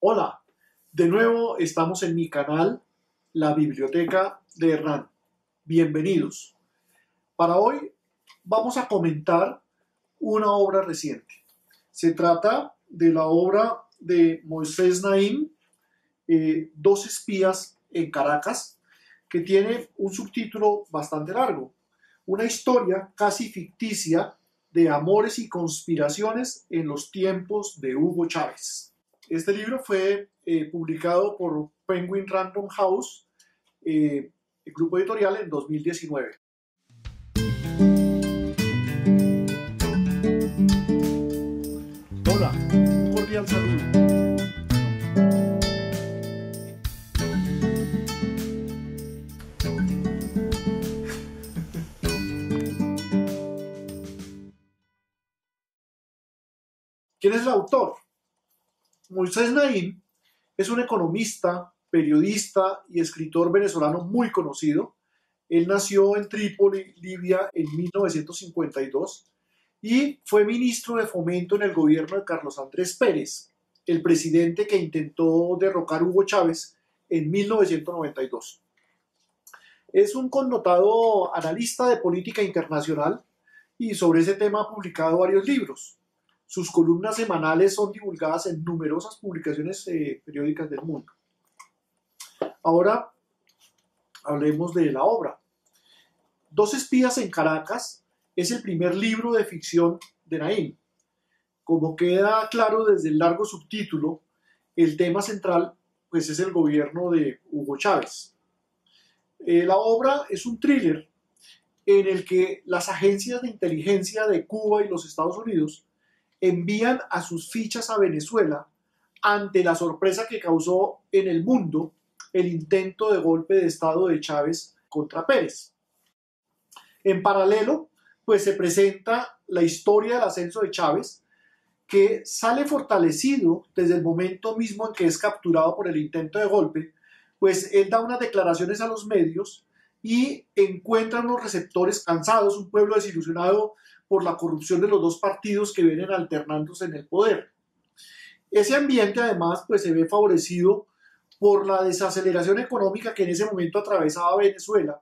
Hola, de nuevo estamos en mi canal, La Biblioteca de Hernán. Bienvenidos. Para hoy vamos a comentar una obra reciente. Se trata de la obra de Moisés Naím, Dos espías en Caracas, que tiene un subtítulo bastante largo. Una historia casi ficticia de amores y conspiraciones en los tiempos de Hugo Chávez. Este libro fue publicado por Penguin Random House, el grupo editorial, en 2019. Hola, un cordial saludo. ¿Quién es el autor? Moisés Naím es un economista, periodista y escritor venezolano muy conocido. Él nació en Trípoli, Libia, en 1952 y fue ministro de Fomento en el gobierno de Carlos Andrés Pérez, el presidente que intentó derrocar a Hugo Chávez en 1992. Es un connotado analista de política internacional y sobre ese tema ha publicado varios libros. Sus columnas semanales son divulgadas en numerosas publicaciones periódicas del mundo. Ahora hablemos de la obra. Dos espías en Caracas es el primer libro de ficción de Naím. Como queda claro desde el largo subtítulo, el tema central pues, es el gobierno de Hugo Chávez. La obra es un thriller en el que las agencias de inteligencia de Cuba y los Estados Unidos envían a sus fichas a Venezuela ante la sorpresa que causó en el mundo el intento de golpe de Estado de Chávez contra Pérez. En paralelo, pues se presenta la historia del ascenso de Chávez, que sale fortalecido desde el momento mismo en que es capturado por el intento de golpe, pues él da unas declaraciones a los medios y encuentra unos receptores cansados, un pueblo desilusionado por la corrupción de los dos partidos que vienen alternándose en el poder. Ese ambiente además pues se ve favorecido por la desaceleración económica que en ese momento atravesaba Venezuela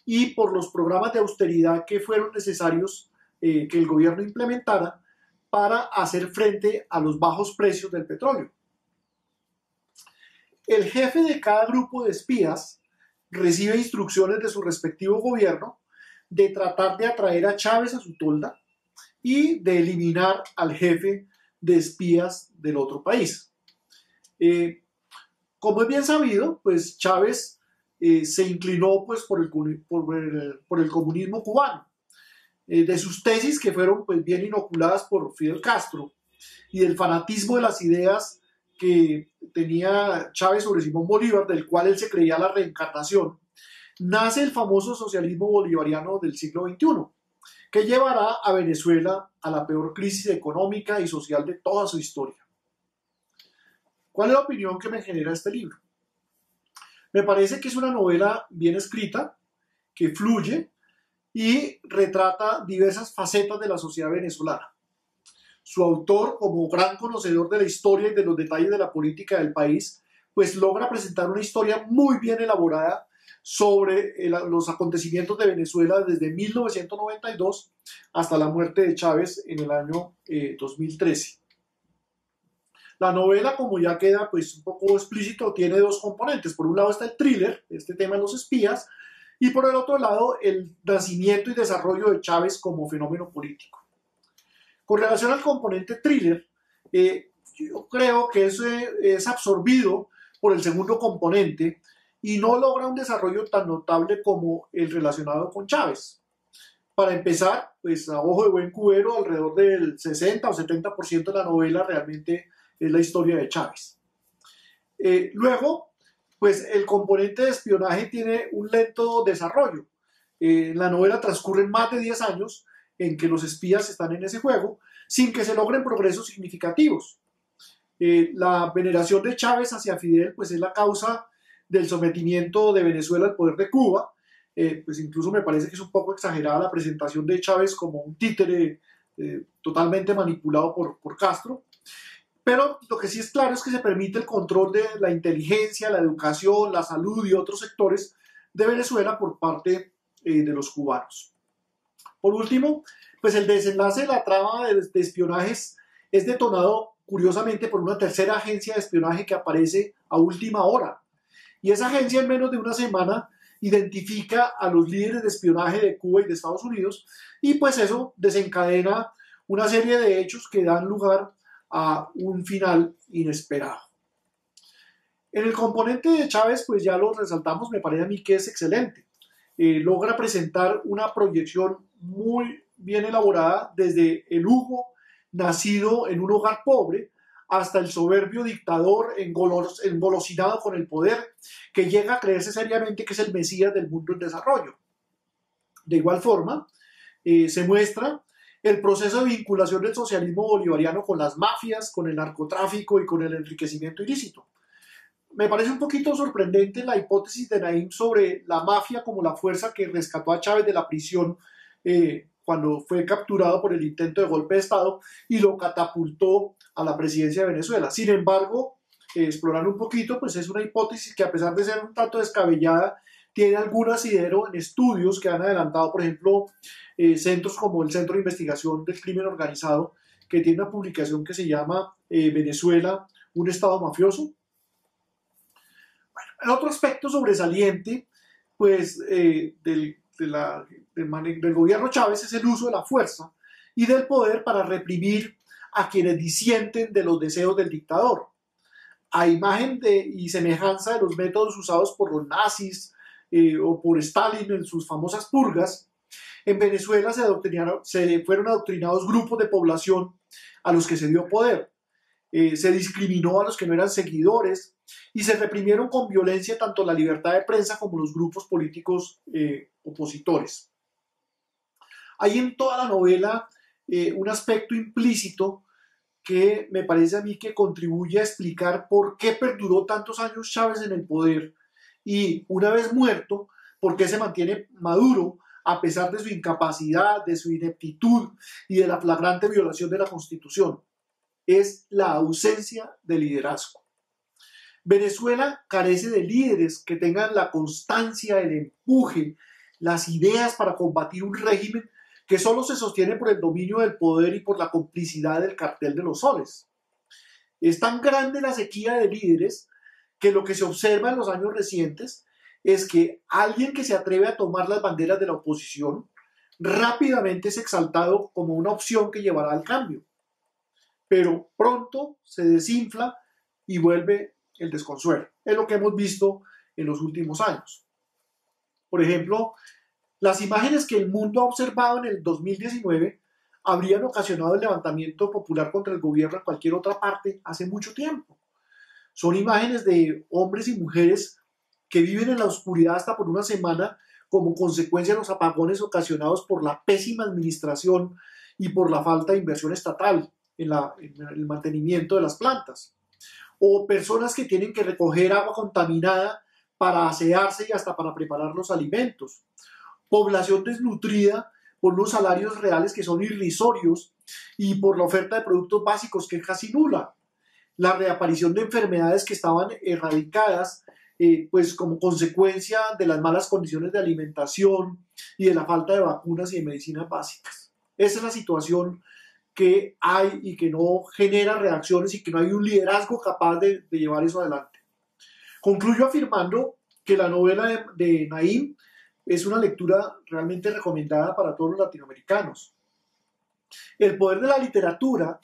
y por los programas de austeridad que fueron necesarios que el gobierno implementara para hacer frente a los bajos precios del petróleo. El jefe de cada grupo de espías recibe instrucciones de su respectivo gobierno de tratar de atraer a Chávez a su tolda y de eliminar al jefe de espías del otro país. Como es bien sabido, pues Chávez se inclinó pues, por el comunismo cubano. De sus tesis, que fueron pues, bien inoculadas por Fidel Castro, y del fanatismo de las ideas que tenía Chávez sobre Simón Bolívar, del cual él se creía la reencarnación, nace el famoso socialismo bolivariano del siglo XXI, que llevará a Venezuela a la peor crisis económica y social de toda su historia. ¿Cuál es la opinión que me genera este libro? Me parece que es una novela bien escrita, que fluye y retrata diversas facetas de la sociedad venezolana. Su autor, como gran conocedor de la historia y de los detalles de la política del país, pues logra presentar una historia muy bien elaborada sobre los acontecimientos de Venezuela desde 1992 hasta la muerte de Chávez en el año 2013. La novela, como ya queda pues, un poco explícito, tiene dos componentes. Por un lado está el thriller, este tema de los espías, y por el otro lado el nacimiento y desarrollo de Chávez como fenómeno político. Con relación al componente thriller, yo creo que es absorbido por el segundo componente y no logra un desarrollo tan notable como el relacionado con Chávez. Para empezar, pues a ojo de buen cubero, alrededor del 60 o 70% de la novela realmente es la historia de Chávez. Luego, pues el componente de espionaje tiene un lento desarrollo. La novela transcurre más de 10 años en que los espías están en ese juego, sin que se logren progresos significativos. La veneración de Chávez hacia Fidel pues, es la causa del sometimiento de Venezuela al poder de Cuba. Pues incluso me parece que es un poco exagerada la presentación de Chávez como un títere totalmente manipulado por Castro. Pero lo que sí es claro es que se permite el control de la inteligencia, la educación, la salud y otros sectores de Venezuela por parte de los cubanos. Por último, pues el desenlace de la trama de espionajes es detonado curiosamente por una tercera agencia de espionaje que aparece a última hora. Y esa agencia en menos de una semana identifica a los líderes de espionaje de Cuba y de Estados Unidos y pues eso desencadena una serie de hechos que dan lugar a un final inesperado. En el componente de Chávez, pues ya lo resaltamos, me parece a mí que es excelente. Logra presentar una proyección muy bien elaborada desde el Hugo, nacido en un hogar pobre, hasta el soberbio dictador engolosinado con el poder, que llega a creerse seriamente que es el mesías del mundo en desarrollo. De igual forma, se muestra el proceso de vinculación del socialismo bolivariano con las mafias, con el narcotráfico y con el enriquecimiento ilícito. Me parece un poquito sorprendente la hipótesis de Naim sobre la mafia como la fuerza que rescató a Chávez de la prisión cuando fue capturado por el intento de golpe de Estado y lo catapultó a la presidencia de Venezuela. Sin embargo, explorando un poquito, pues es una hipótesis que a pesar de ser un tanto descabellada, tiene algún asidero en estudios que han adelantado, por ejemplo, centros como el Centro de Investigación del Crimen Organizado, que tiene una publicación que se llama Venezuela, un Estado mafioso. Bueno, el otro aspecto sobresaliente, pues, del gobierno Chávez es el uso de la fuerza y del poder para reprimir a quienes disienten de los deseos del dictador. A imagen y semejanza de los métodos usados por los nazis o por Stalin en sus famosas purgas, en Venezuela se fueron adoctrinados grupos de población a los que se dio poder. Se discriminó a los que no eran seguidores y se reprimieron con violencia tanto la libertad de prensa como los grupos políticos opositores. Hay en toda la novela un aspecto implícito que me parece a mí que contribuye a explicar por qué perduró tantos años Chávez en el poder y, una vez muerto, por qué se mantiene Maduro a pesar de su incapacidad, de su ineptitud y de la flagrante violación de la Constitución. Es la ausencia de liderazgo. Venezuela carece de líderes que tengan la constancia, el empuje, las ideas para combatir un régimen que solo se sostiene por el dominio del poder y por la complicidad del cartel de los soles. Es tan grande la sequía de líderes que lo que se observa en los años recientes es que alguien que se atreve a tomar las banderas de la oposición rápidamente es exaltado como una opción que llevará al cambio, pero pronto se desinfla y vuelve el desconsuelo. Es lo que hemos visto en los últimos años. Por ejemplo, las imágenes que el mundo ha observado en el 2019 habrían ocasionado el levantamiento popular contra el gobierno en cualquier otra parte hace mucho tiempo. Son imágenes de hombres y mujeres que viven en la oscuridad hasta por una semana como consecuencia de los apagones ocasionados por la pésima administración y por la falta de inversión estatal en el mantenimiento de las plantas. O personas que tienen que recoger agua contaminada para asearse y hasta para preparar los alimentos. Población desnutrida por unos salarios reales que son irrisorios y por la oferta de productos básicos que es casi nula. La reaparición de enfermedades que estaban erradicadas pues como consecuencia de las malas condiciones de alimentación y de la falta de vacunas y de medicinas básicas. Esa es la situación que hay y que no genera reacciones y que no hay un liderazgo capaz de llevar eso adelante. Concluyo afirmando que la novela de Naim es una lectura realmente recomendada para todos los latinoamericanos. El poder de la literatura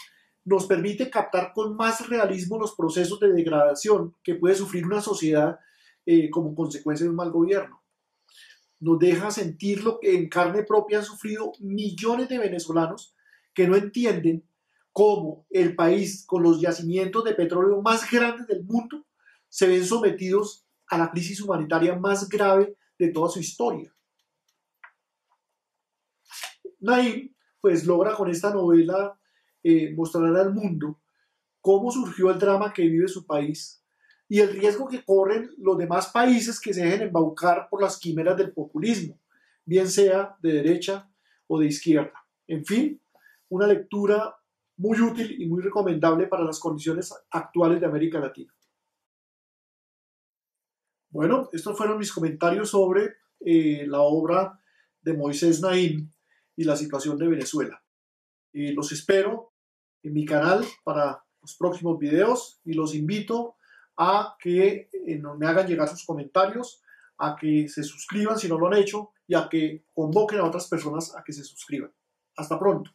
nos permite captar con más realismo los procesos de degradación que puede sufrir una sociedad como consecuencia de un mal gobierno. Nos deja sentir lo que en carne propia han sufrido millones de venezolanos que no entienden cómo el país con los yacimientos de petróleo más grandes del mundo se ven sometidos a la crisis humanitaria más grave de toda su historia. Naim pues logra con esta novela mostrar al mundo cómo surgió el drama que vive su país y el riesgo que corren los demás países que se dejen embaucar por las quimeras del populismo, bien sea de derecha o de izquierda. En fin, una lectura muy útil y muy recomendable para las condiciones actuales de América Latina. Bueno, estos fueron mis comentarios sobre la obra de Moisés Naím y la situación de Venezuela. Los espero en mi canal para los próximos videos y los invito a que me hagan llegar sus comentarios, a que se suscriban si no lo han hecho y a que convoquen a otras personas a que se suscriban. Hasta pronto.